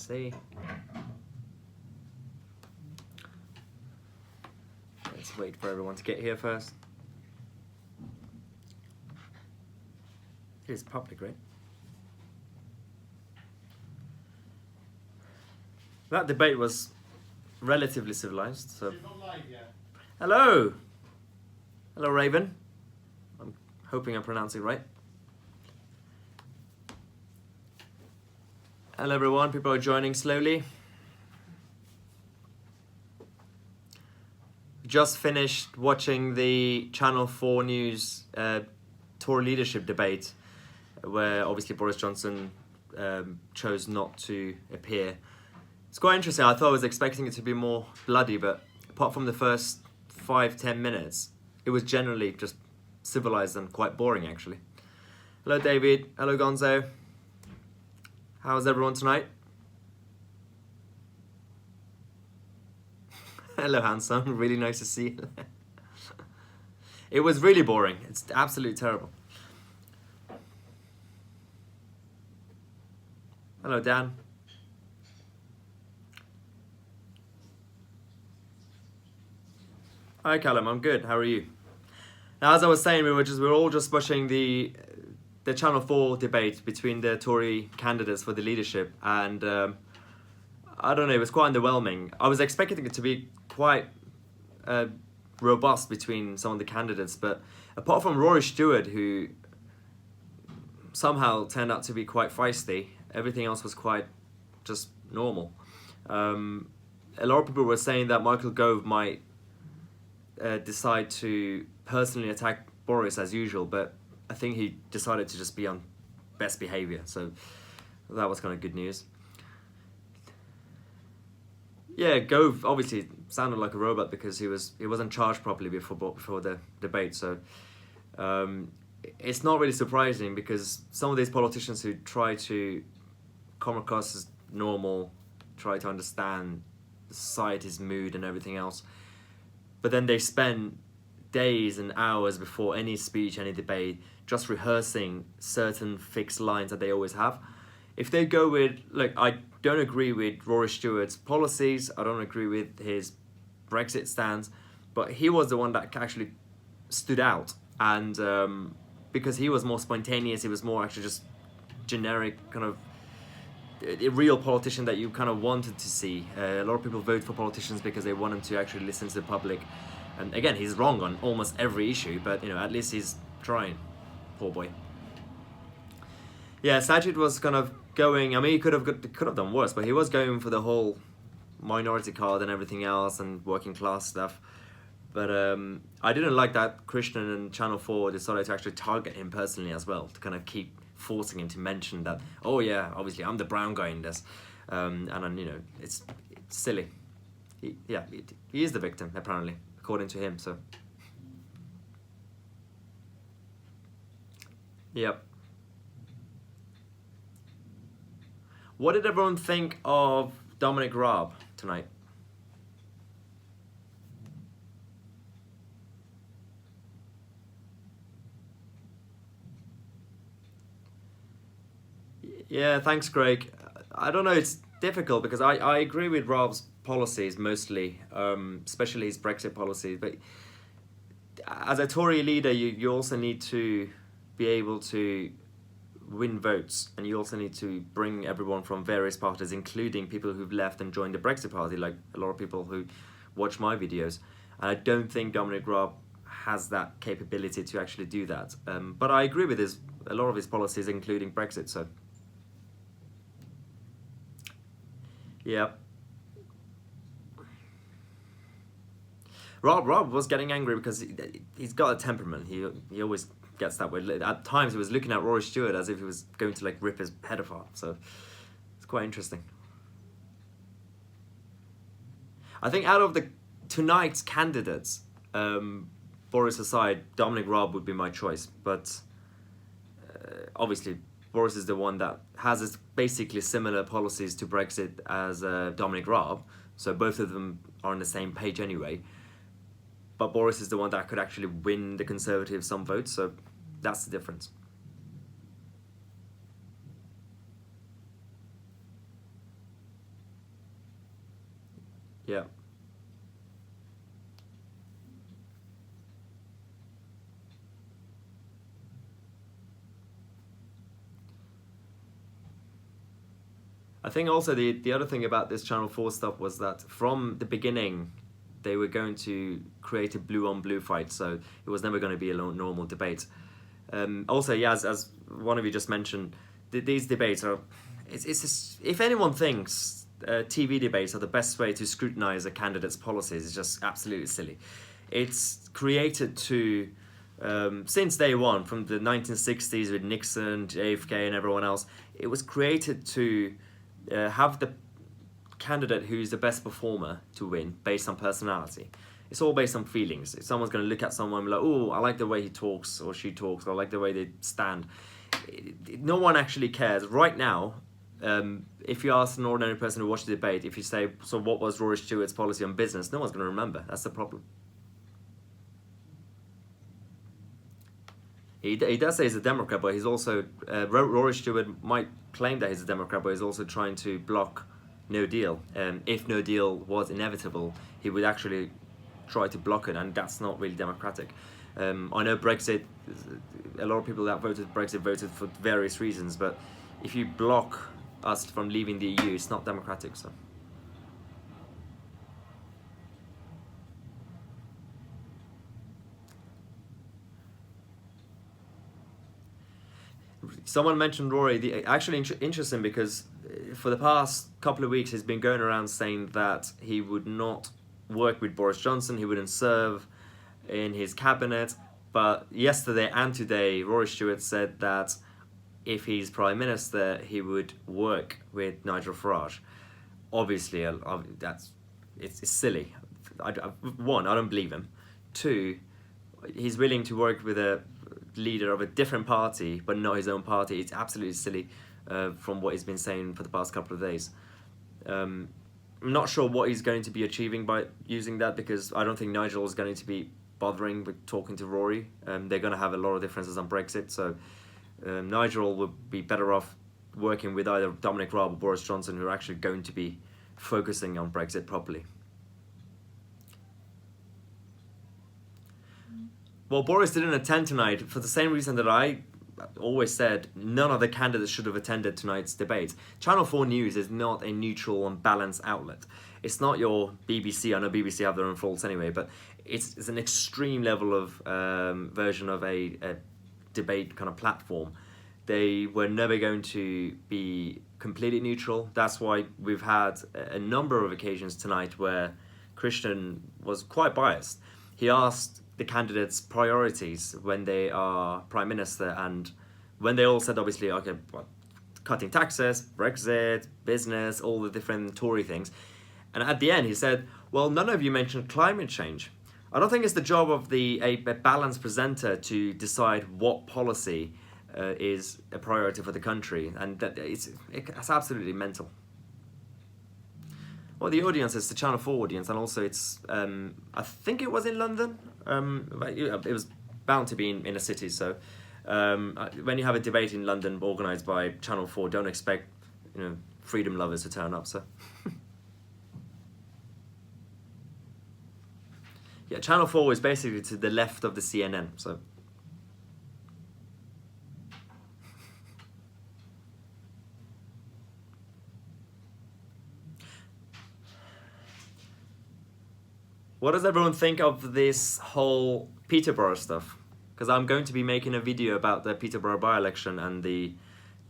see. Let's wait for everyone to get here first. It is public, right? That debate was relatively civilized, so... She's not live yet. Hello! Hello, Raven. I'm hoping I'm pronouncing it right. Hello, everyone. People are joining slowly. Just finished watching the Channel 4 News Tory leadership debate, where obviously Boris Johnson chose not to appear. It's quite interesting. I thought I was expecting it to be more bloody, but apart from the first 5-10 minutes, it was generally just civilized and quite boring, actually. Hello, David. Hello, Gonzo. How's everyone tonight? Hello, handsome. Really nice to see you. It was really boring. It's absolutely terrible. Hello, Dan. Hi, Callum. I'm good. How are you? Now, as I was saying, we were all just watching the Channel 4 debate between the Tory candidates for the leadership, and I don't know, it was quite underwhelming. I was expecting it to be quite robust between some of the candidates, but apart from Rory Stewart, who somehow turned out to be quite feisty, everything else was quite just normal. A lot of people were saying that Michael Gove might decide to personally attack Boris as usual, but I think he decided to just be on best behaviour, so that was kind of good news. Yeah, Gove obviously sounded like a robot because he wasn't charged properly before the debate, so it's not really surprising because some of these politicians who try to come across as normal, try to understand society's mood and everything else, but then they spend days and hours before any speech, any debate, just rehearsing certain fixed lines that they always have. If they go with, look, I don't agree with Rory Stewart's policies, I don't agree with his Brexit stance, but he was the one that actually stood out, and because he was more spontaneous, he was more actually just generic, kind of a real politician that you kind of wanted to see. A lot of people vote for politicians because they want them to actually listen to the public. And again, he's wrong on almost every issue, but you know, at least he's trying. Poor boy. Yeah, Sajid was kind of going. I mean, he could have done worse, but he was going for the whole minority card and everything else and working class stuff. But I didn't like that Krishnan and Channel 4 decided to actually target him personally as well, to kind of keep forcing him to mention that, oh yeah, obviously I'm the brown guy in this, and then, you know, it's silly. He is the victim apparently, according to him. So yep. What did everyone think of Dominic Raab tonight? Yeah, thanks, Greg. I don't know, it's difficult because I agree with Raab's policies mostly, especially his Brexit policies. But as a Tory leader, you also need to be able to win votes, and you also need to bring everyone from various parties, including people who've left and joined the Brexit party, like a lot of people who watch my videos. And I don't think Dominic Raab has that capability to actually do that. But I agree with a lot of his policies, including Brexit. So. Yeah. Rob was getting angry because he's got a temperament. He always gets that way. At times he was looking at Rory Stewart as if he was going to like rip his head apart. So it's quite interesting. I think out of tonight's candidates, Boris aside, Dominic Raab would be my choice. But obviously Boris is the one that has basically similar policies to Brexit as Dominic Raab, so both of them are on the same page anyway. But Boris is the one that could actually win the Conservatives some votes, so that's the difference. Yeah. I think also the other thing about this Channel 4 stuff was that from the beginning, they were going to create a blue on blue fight, so it was never going to be a normal debate. Also, yeah, as one of you just mentioned, these debates are, if anyone thinks TV debates are the best way to scrutinize a candidate's policies, it's just absolutely silly. It's created to, since day one, from the 1960s with Nixon, JFK and everyone else, it was created to have the candidate who's the best performer to win based on personality. It's all based on feelings. If someone's going to look at someone and be like, oh, I like the way he talks or she talks, or I like the way they stand. No one actually cares. Right now, if you ask an ordinary person who watched the debate, if you say, so what was Rory Stewart's policy on business, no one's going to remember. That's the problem. He does say he's a Democrat, but he's also, Rory Stewart might claim that he's a Democrat, but he's also trying to block no deal. If no deal was inevitable, he would actually try to block it, and that's not really democratic. I know Brexit, a lot of people that voted Brexit voted for various reasons, but if you block us from leaving the EU, it's not democratic. So. Someone mentioned Rory. Actually, interesting because for the past couple of weeks, he's been going around saying that he would not work with Boris Johnson, he wouldn't serve in his cabinet. But yesterday and today, Rory Stewart said that if he's Prime Minister, he would work with Nigel Farage. Obviously, it's silly. One, I don't believe him. Two, he's willing to work with a leader of a different party, but not his own party. It's absolutely silly from what he's been saying for the past couple of days. I'm not sure what he's going to be achieving by using that, because I don't think Nigel is going to be bothering with talking to Rory. They're going to have a lot of differences on Brexit, so Nigel would be better off working with either Dominic Raab or Boris Johnson, who are actually going to be focusing on Brexit properly. Well, Boris didn't attend tonight for the same reason that I always said none of the candidates should have attended tonight's debate. Channel 4 News is not a neutral and balanced outlet. It's not your BBC. I know BBC have their own faults anyway, but it's an extreme level of version of a debate kind of platform. They were never going to be completely neutral. That's why we've had a number of occasions tonight where Christian was quite biased. He asked the candidates' priorities when they are Prime Minister, and when they all said, obviously, okay, well, cutting taxes, Brexit, business, all the different Tory things. And at the end, he said, well, none of you mentioned climate change. I don't think it's the job of a balanced presenter to decide what policy is a priority for the country, and it's absolutely mental. Well, the audience is the Channel 4 audience, and also it's, I think it was in London. It was bound to be in a city, so when you have a debate in London organised by Channel 4, don't expect, freedom lovers to turn up, so. Yeah, Channel 4 is basically to the left of the CNN, so. What does everyone think of this whole Peterborough stuff? Because I'm going to be making a video about the Peterborough by-election and the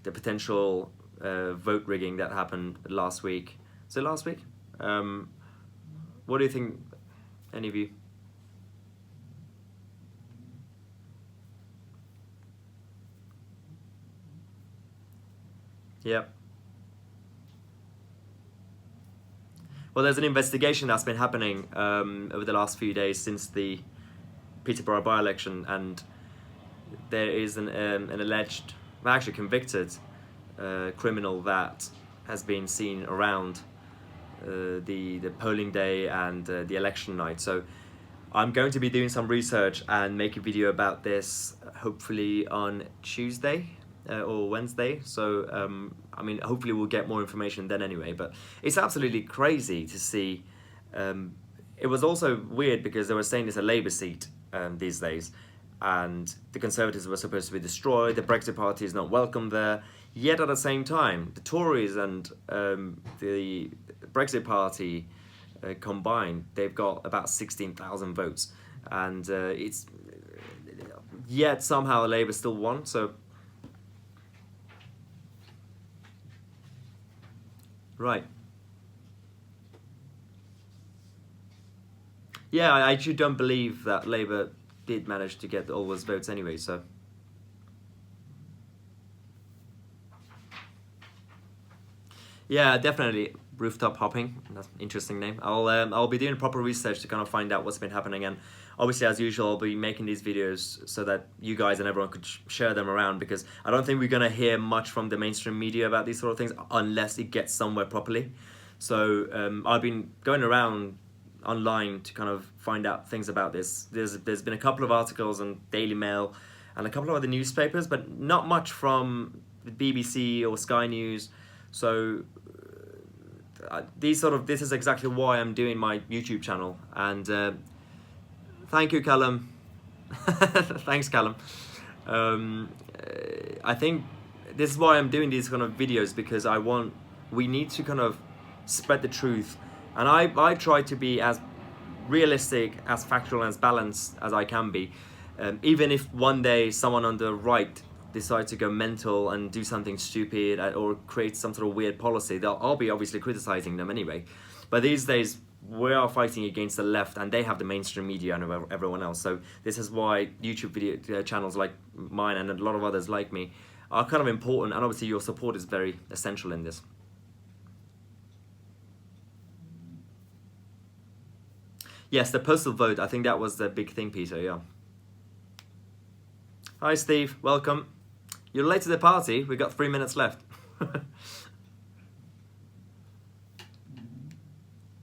potential vote rigging that happened last week. So last week? What do you think, any of you? Yep. Well, there's an investigation that's been happening over the last few days since the Peterborough by-election, and there is an alleged, well, actually convicted criminal that has been seen around the polling day and the election night. So I'm going to be doing some research and make a video about this hopefully on Tuesday or Wednesday. So hopefully we'll get more information then anyway, but it's absolutely crazy to see It was also weird because they were saying it's a Labour seat these days, and the Conservatives were supposed to be destroyed. The Brexit Party is not welcome there. Yet at the same time, the Tories and the Brexit Party combined, they've got about 16,000 votes, and it's yet somehow Labour still won. So right. Yeah, I actually don't believe that Labour did manage to get all those votes anyway, so. Yeah, definitely Rooftop Hopping. That's an interesting name. I'll be doing proper research to kind of find out what's been happening, and obviously as usual I'll be making these videos so that you guys and everyone could share them around, because I don't think we're gonna hear much from the mainstream media about these sort of things unless it gets somewhere properly. So I've been going around online to kind of find out things about this. There's been a couple of articles on Daily Mail and a couple of other newspapers, but not much from the BBC or Sky News. So this is exactly why I'm doing my YouTube channel. And thank you, Callum. Thanks, Callum. I think this is why I'm doing these kind of videos, because we need to kind of spread the truth. And I try to be as realistic, as factual, and as balanced as I can be. Even if one day someone on the right decides to go mental and do something stupid or create some sort of weird policy, I'll be obviously criticizing them anyway. But these days, we are fighting against the left, and they have the mainstream media and everyone else. So this is why YouTube video channels like mine and a lot of others like me are kind of important. And obviously your support is very essential in this. Yes, the postal vote, I think that was the big thing, Peter, yeah. Hi, Steve, welcome. You're late to the party, we've got 3 minutes left.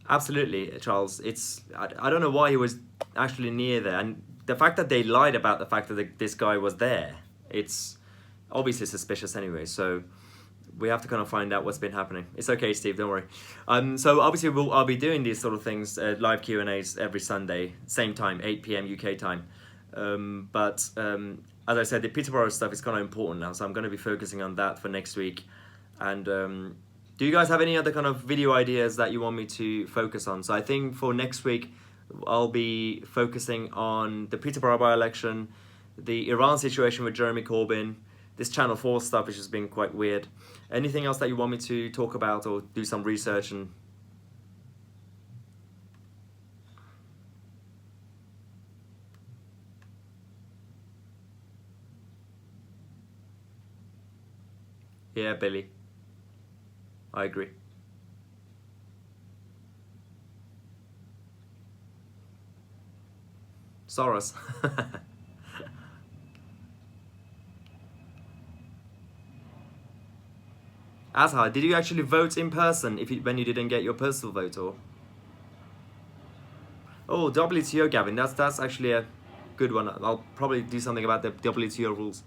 Absolutely, Charles. I don't know why he was actually near there, and the fact that they lied about the fact that this guy was there, it's obviously suspicious anyway, so we have to kind of find out what's been happening. It's okay, Steve, don't worry. So obviously I'll be doing these sort of things, live Q&As every Sunday, same time, 8 PM UK time. But as I said, the Peterborough stuff is kind of important now, so I'm going to be focusing on that for next week. And do you guys have any other kind of video ideas that you want me to focus on? So I think for next week, I'll be focusing on the Peterborough by-election, the Iran situation with Jeremy Corbyn, this Channel 4 stuff, which has been quite weird. Anything else that you want me to talk about or do some research and... Yeah, Billy. I agree. Soros. Azhar, did you actually vote in person when you didn't get your postal vote, or? Oh, WTO, Gavin, that's actually a good one. I'll probably do something about the WTO rules.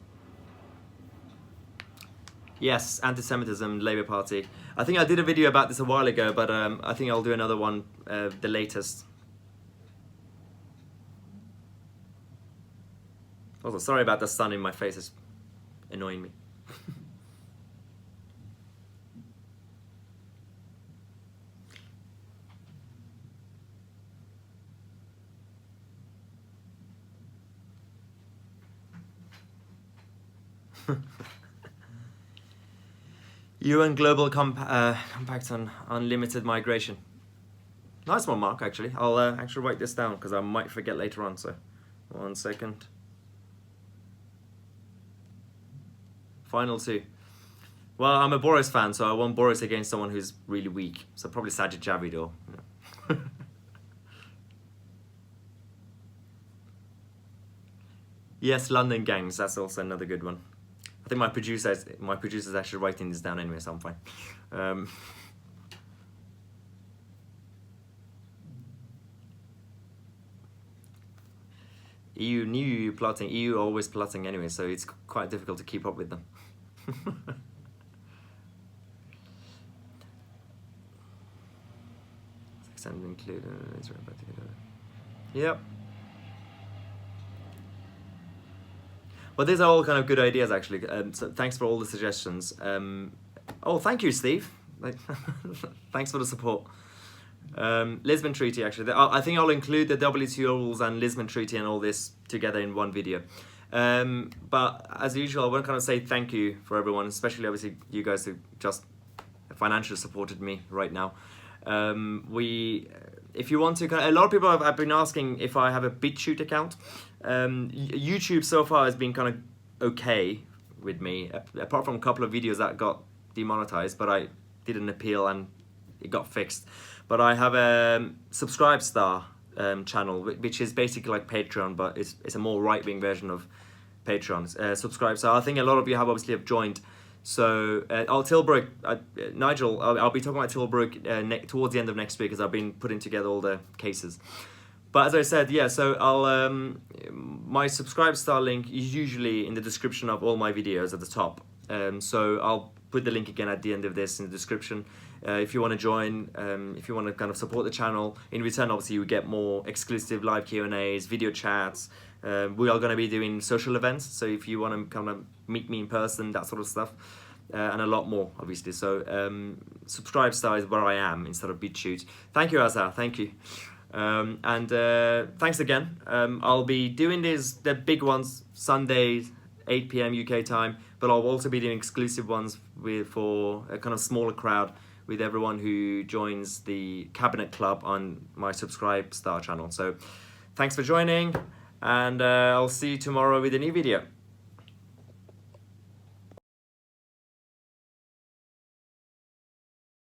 Yes, anti-Semitism, Labour Party. I think I did a video about this a while ago, but I think I'll do another one, the latest. Also, sorry about the sun in my face, it's annoying me. UN Global Compact on Unlimited Migration. Nice one, Mark, actually. I'll actually write this down because I might forget later on, so 1 second. Final two. Well, I'm a Boris fan, so I want Boris against someone who's really weak. So probably Sajid Javid or... You know. Yes, London Gangs, that's also another good one. I think my producer's actually writing this down anyway, so I'm fine. EU plotting. EU are always plotting anyway, so it's quite difficult to keep up with them. and include. Yep. Well, these are all kind of good ideas, actually. So thanks for all the suggestions. Oh, thank you, Steve. Thanks for the support. Lisbon Treaty, actually. I think I'll include the WTO rules and Lisbon Treaty and all this together in one video. But as usual, I want to kind of say thank you for everyone, especially obviously you guys who just financially supported me right now. If you want to, a lot of people have been asking if I have a BitChute account. YouTube so far has been kind of okay with me, apart from a couple of videos that got demonetized, but I did an appeal and it got fixed. But I have a Subscribestar channel, which is basically like Patreon, but it's a more right-wing version of Patreon. Subscribestar. I think a lot of you have obviously joined. So Tilbrook, Nigel, I'll be talking about Tilbrook towards the end of next week, as I've been putting together all the cases. But as I said, yeah, so I'll my Subscribestar link is usually in the description of all my videos at the top. So I'll put the link again at the end of this in the description. If you want to join, if you want to kind of support the channel, in return, obviously, you get more exclusive live Q&As, video chats. We are going to be doing social events, so if you want to kind of meet me in person, that sort of stuff, and a lot more, obviously. So Subscribestar is where I am instead of BitChute. Thank you, Azhar. Thank you. And thanks again. I'll be doing the big ones Sunday, 8 p.m. UK time, but I'll also be doing exclusive ones for a kind of smaller crowd with everyone who joins the Cabinet Club on my Subscribestar channel. So thanks for joining, and I'll see you tomorrow with a new video.